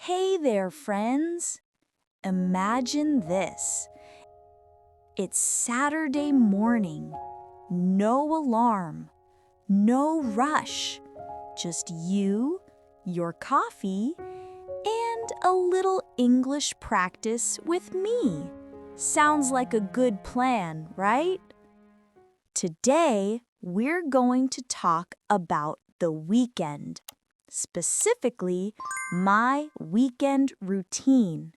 Hey there, friends! Imagine this. It's Saturday morning. No alarm, no rush. Just you, your coffee, and a little English practice with me. Sounds like a good plan, right? Today, we're going to talk about the weekend, specifically my weekend routine.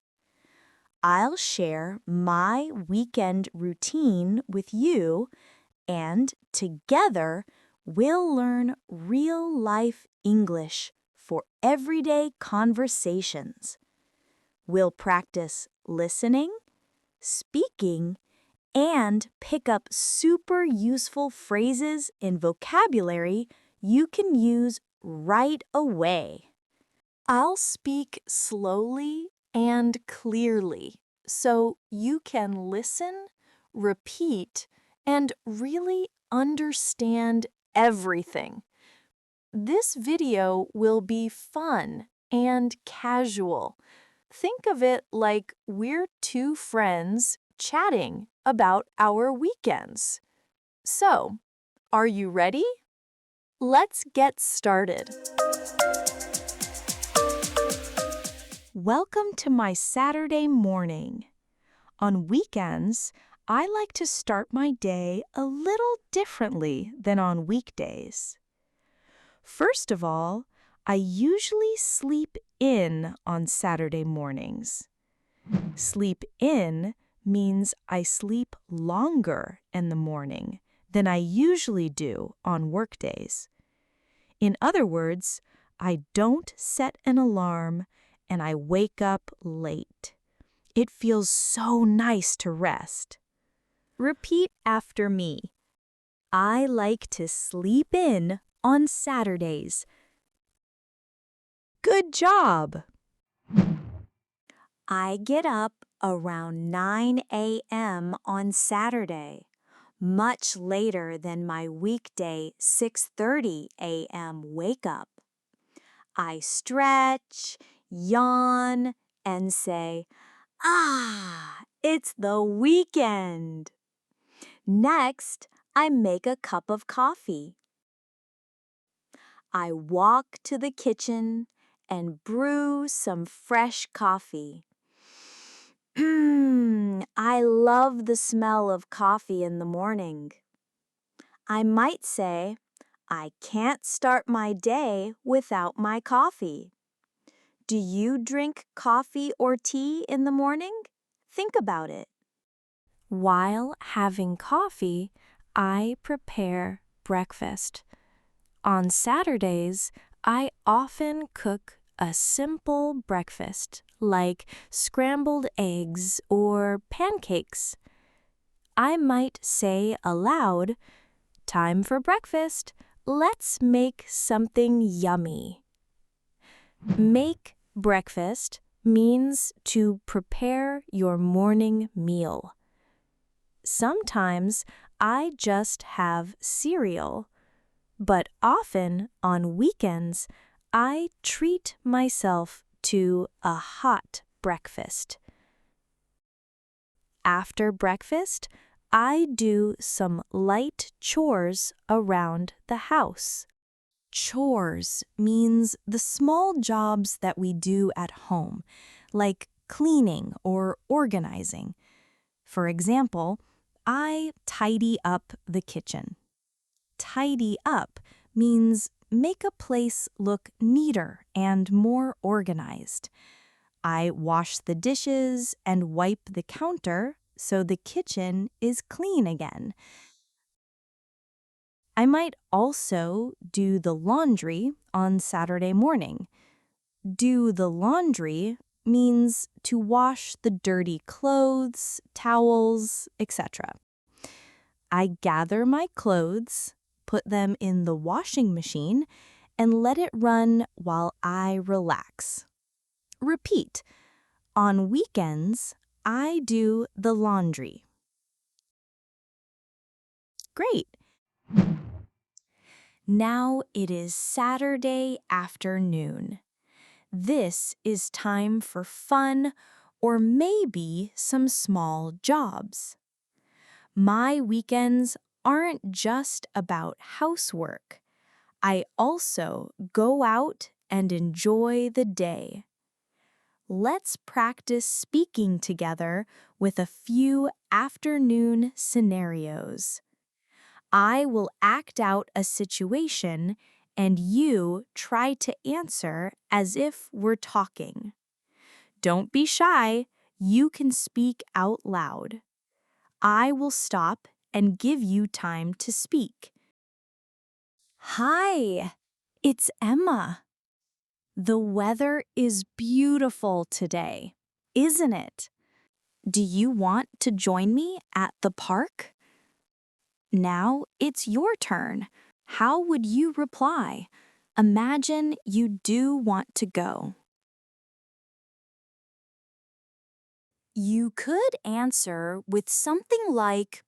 I'll share my weekend routine with you, and together we'll learn real-life English for everyday conversations. We'll practice listening, speaking, and pick up super useful phrases and vocabulary you can use right away. I'll speak slowly and clearly so you can listen, repeat, and really understand everything. This video will be fun and casual. Think of it like we're two friends chatting about our weekends. So, are you ready? Let's get started. Welcome to my Saturday morning. On weekends, I like to start my day a little differently than on weekdays. First of all, I usually sleep in on Saturday mornings. Sleep in means I sleep longer in the morning than I usually do on workdays. In other words, I don't set an alarm and I wake up late. It feels so nice to rest. Repeat after me. I like to sleep in on Saturdays. Good job! I get up around 9 a.m. on Saturday, much later than my weekday 6:30 a.m. wake up. I stretch, yawn, and say, it's the weekend. Next, I make a cup of coffee. I walk to the kitchen and brew some fresh coffee. I love the smell of coffee in the morning. I might say, I can't start my day without my coffee. Do you drink coffee or tea in the morning? Think about it. While having coffee, I prepare breakfast. On Saturdays, I often cook a simple breakfast like scrambled eggs or pancakes. I might say aloud, "Time for breakfast. Let's make something yummy." Make breakfast means to prepare your morning meal. Sometimes I just have cereal, but often on weekends I treat myself to a hot breakfast. After breakfast, I do some light chores around the house. Chores means the small jobs that we do at home, like cleaning or organizing. For example, I tidy up the kitchen. Tidy up means make a place look neater and more organized. I wash the dishes and wipe the counter so the kitchen is clean again. I might also do the laundry on Saturday morning. Do the laundry means to wash the dirty clothes, towels, etc. I gather my clothes, put them in the washing machine, and let it run while I relax. Repeat. On weekends, I do the laundry. Great. Now it is Saturday afternoon. This is time for fun or maybe some small jobs. My weekends aren't just about housework. I also go out and enjoy the day. Let's practice speaking together with a few afternoon scenarios. I will act out a situation and you try to answer as if we're talking. Don't be shy, you can speak out loud. I will stop and give you time to speak. Hi, it's Emma. The weather is beautiful today, isn't it? Do you want to join me at the park? Now it's your turn. How would you reply? Imagine you do want to go. You could answer with something like,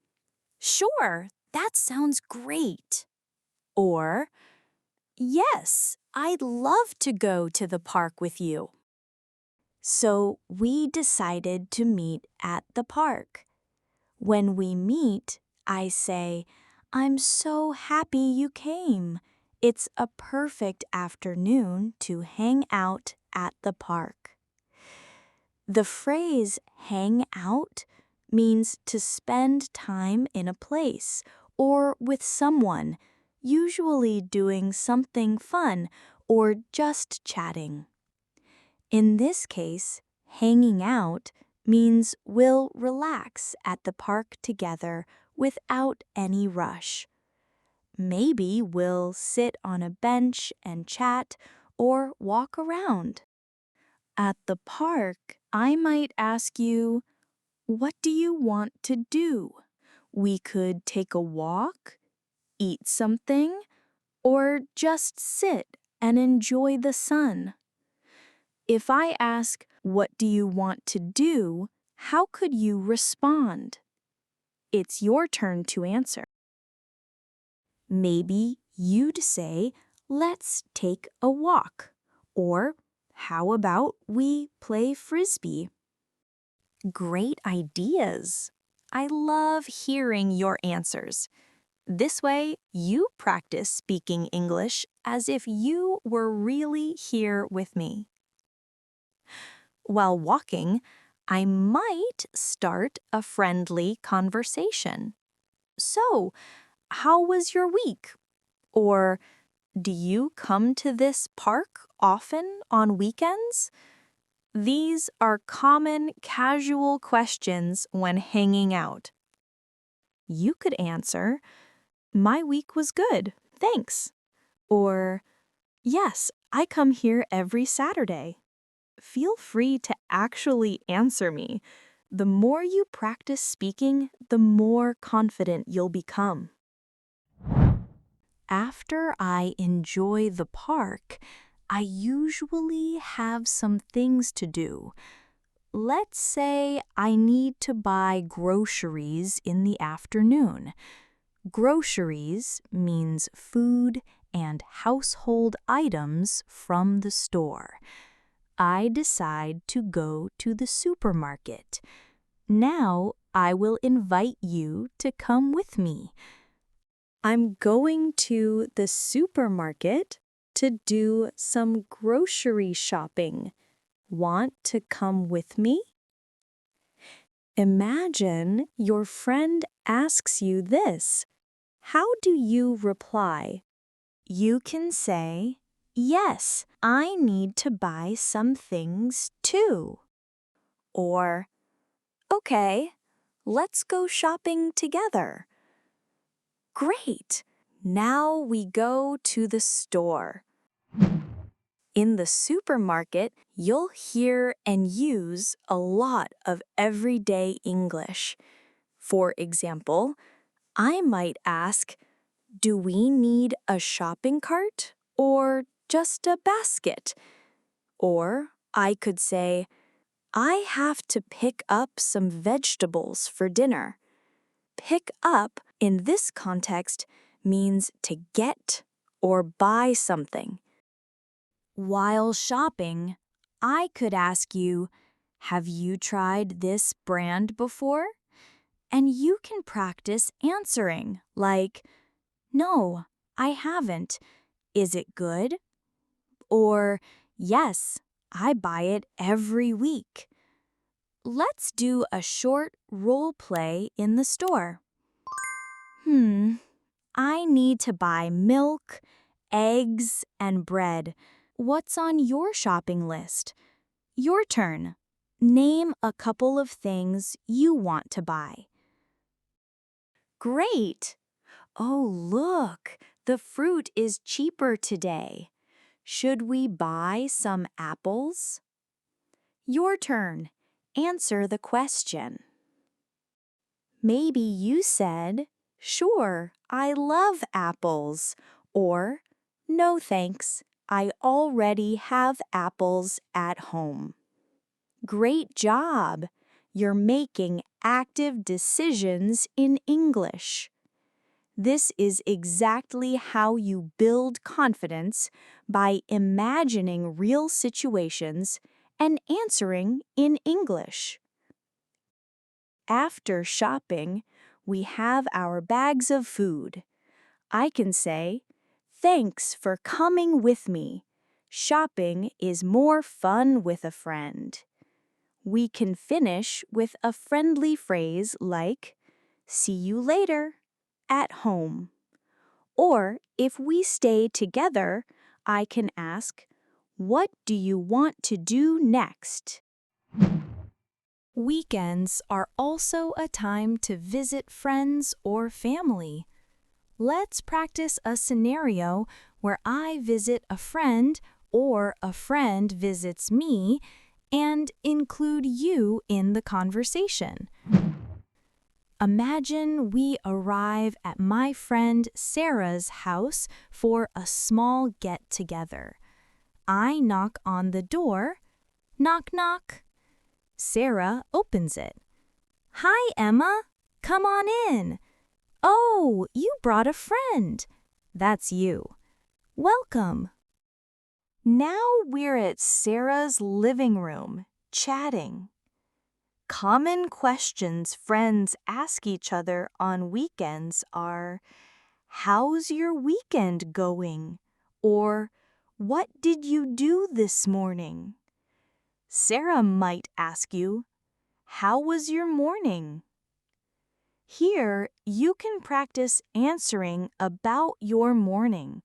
"Sure, that sounds great." Or, "Yes, I'd love to go to the park with you." So we decided to meet at the park. When we meet, I say, "I'm so happy you came. It's a perfect afternoon to hang out at the park." The phrase hang out means to spend time in a place or with someone, usually doing something fun or just chatting. In this case, hanging out means we'll relax at the park together without any rush. Maybe we'll sit on a bench and chat or walk around. At the park, I might ask you, "What do you want to do?" We could take a walk, eat something, or just sit and enjoy the sun. If I ask, "What do you want to do?" how could you respond? It's your turn to answer. Maybe you'd say, "Let's take a walk." Or, "How about we play frisbee?" Great ideas! I love hearing your answers. This way, you practice speaking English as if you were really here with me. While walking, I might start a friendly conversation. "So, how was your week?" Or, "Do you come to this park often on weekends?" These are common casual questions when hanging out. You could answer, "My week was good, thanks." Or, "Yes, I come here every Saturday." Feel free to actually answer me. The more you practice speaking, the more confident you'll become. After I enjoy the park, I usually have some things to do. Let's say I need to buy groceries in the afternoon. Groceries means food and household items from the store. I decide to go to the supermarket. Now I will invite you to come with me. I'm going to the supermarket to do some grocery shopping. Want to come with me? Imagine your friend asks you this. How do you reply? You can say, "Yes, I need to buy some things too." Or, "Okay, let's go shopping together." Great! Now we go to the store. In the supermarket, you'll hear and use a lot of everyday English. For example, I might ask, "Do we need a shopping cart or just a basket?" Or I could say, "I have to pick up some vegetables for dinner." Pick up in this context means to get or buy something. While shopping, I could ask you, have you tried this brand before? And you can practice answering, like, no, I haven't. Is it good? Or, yes, I buy it every week. Let's do a short role play in the store. I need to buy milk, eggs, and bread. What's on your shopping list? Your turn. Name a couple of things you want to buy. Great! Oh, look, the fruit is cheaper today. Should we buy some apples? Your turn. Answer the question. Maybe you said, sure, I love apples, or no thanks, I already have apples at home. Great job! You're making active decisions in English. This is exactly how you build confidence, by imagining real situations and answering in English. After shopping, we have our bags of food. I can say, thanks for coming with me. Shopping is more fun with a friend. We can finish with a friendly phrase like, see you later, at home. Or if we stay together, I can ask, what do you want to do next? Weekends are also a time to visit friends or family. Let's practice a scenario where I visit a friend or a friend visits me and include you in the conversation. Imagine we arrive at my friend Sarah's house for a small get-together. I knock on the door. Knock, knock. Sarah opens it. Hi, Emma. Come on in. Oh, you brought a friend. That's you. Welcome. Now we're at Sarah's living room, chatting. Common questions friends ask each other on weekends are, how's your weekend going? Or, what did you do this morning? Sarah might ask you, how was your morning? Here, you can practice answering about your morning.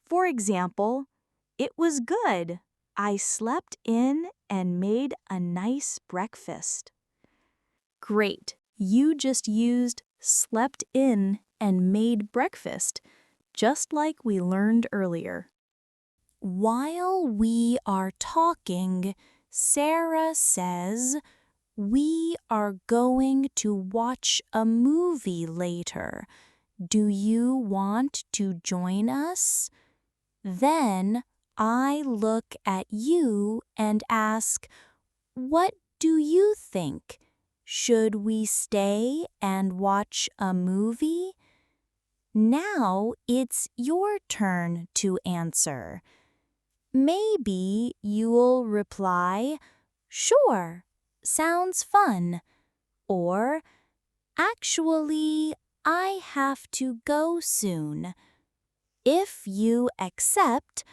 For example, it was good. I slept in and made a nice breakfast. Great, you just used slept in and made breakfast, just like we learned earlier. While we are talking, Sarah says, we are going to watch a movie later. Do you want to join us? Then I look at you and ask, what do you think? Should we stay and watch a movie? Now it's your turn to answer. Maybe you'll reply, sure, sounds fun. Or, actually, I have to go soon. If you accept,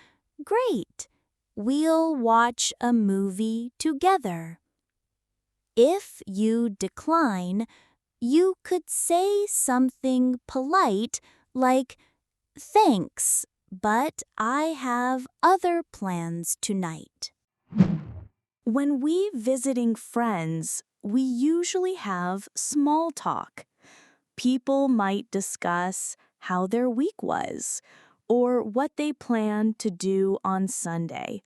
great, we'll watch a movie together. If you decline, you could say something polite like, thanks, but I have other plans tonight. When we visiting friends, we usually have small talk. People might discuss how their week was or what they plan to do on Sunday.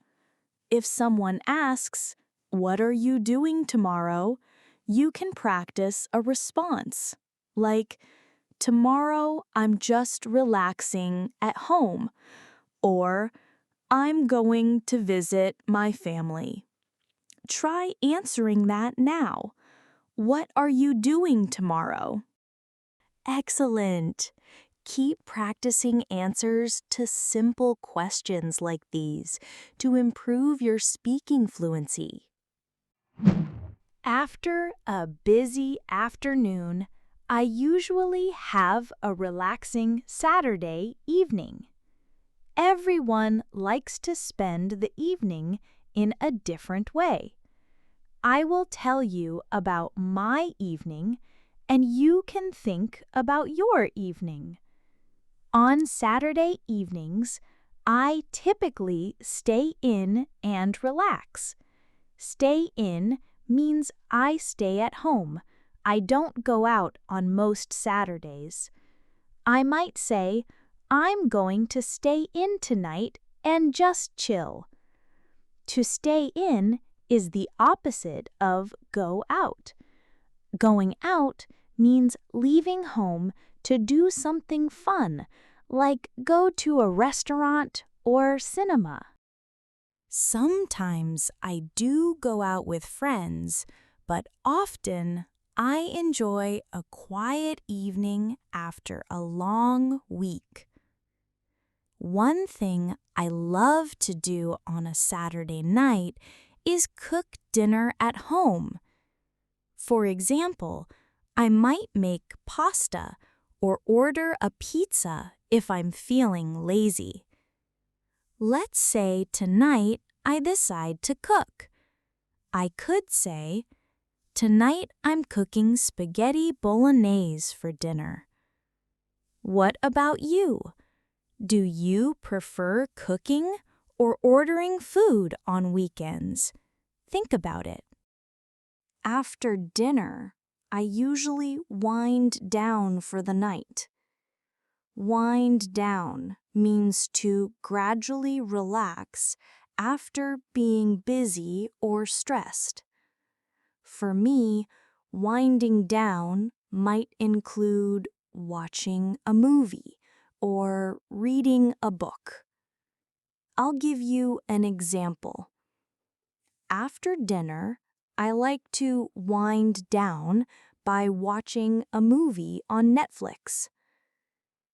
If someone asks, what are you doing tomorrow? You can practice a response, like, tomorrow I'm just relaxing at home, or I'm going to visit my family. Try answering that now. What are you doing tomorrow? Excellent. Keep practicing answers to simple questions like these to improve your speaking fluency. After a busy afternoon, I usually have a relaxing Saturday evening. Everyone likes to spend the evening in a different way. I will tell you about my evening, and you can think about your evening. On Saturday evenings, I typically stay in and relax. Stay in means I stay at home. I don't go out on most Saturdays. I might say, I'm going to stay in tonight and just chill. To stay in is the opposite of go out. Going out means leaving home to do something fun, like go to a restaurant or cinema. Sometimes I do go out with friends, but often I enjoy a quiet evening after a long week. One thing I love to do on a Saturday night is cook dinner at home. For example, I might make pasta or order a pizza if I'm feeling lazy. Let's say tonight I decide to cook. I could say, tonight I'm cooking spaghetti bolognese for dinner. What about you? Do you prefer cooking or ordering food on weekends? Think about it. After dinner, I usually wind down for the night. Wind down means to gradually relax after being busy or stressed. For me, winding down might include watching a movie or reading a book. I'll give you an example. After dinner, I like to wind down by watching a movie on Netflix.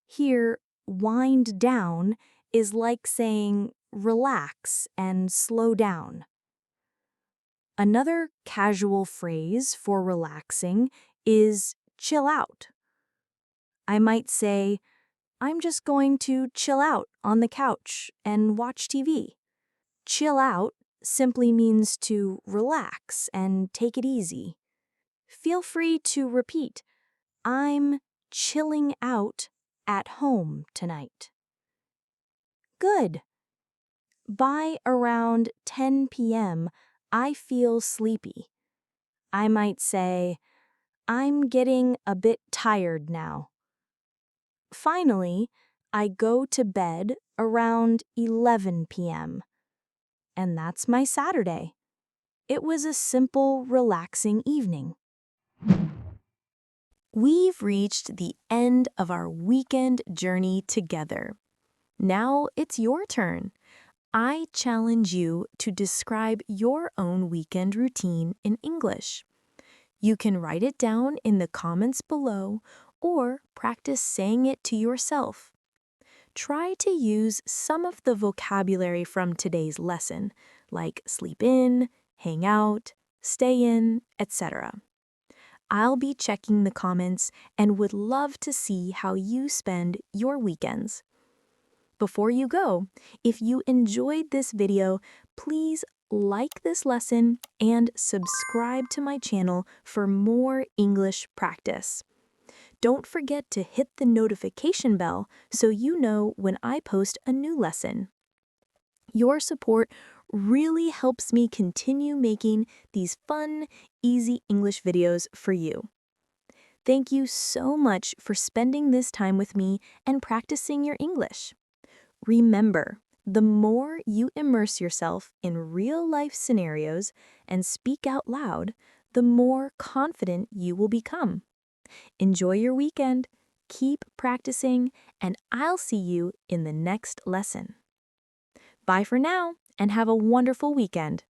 Here, wind down is like saying relax and slow down. Another casual phrase for relaxing is chill out. I might say, I'm just going to chill out on the couch and watch TV. Chill out simply means to relax and take it easy. Feel free to repeat, I'm chilling out at home tonight. Good. By around 10 p.m., I feel sleepy. I might say, I'm getting a bit tired now. Finally, I go to bed around 11 p.m. And that's my Saturday. It was a simple, relaxing evening. We've reached the end of our weekend journey together. Now it's your turn. I challenge you to describe your own weekend routine in English. You can write it down in the comments below or practice saying it to yourself. Try to use some of the vocabulary from today's lesson, like sleep in, hang out, stay in, etc. I'll be checking the comments and would love to see how you spend your weekends. Before you go, if you enjoyed this video, please like this lesson and subscribe to my channel for more English practice. Don't forget to hit the notification bell so you know when I post a new lesson. Your support really helps me continue making these fun, easy English videos for you. Thank you so much for spending this time with me and practicing your English. Remember, the more you immerse yourself in real-life scenarios and speak out loud, the more confident you will become. Enjoy your weekend, keep practicing, and I'll see you in the next lesson. Bye for now, and have a wonderful weekend.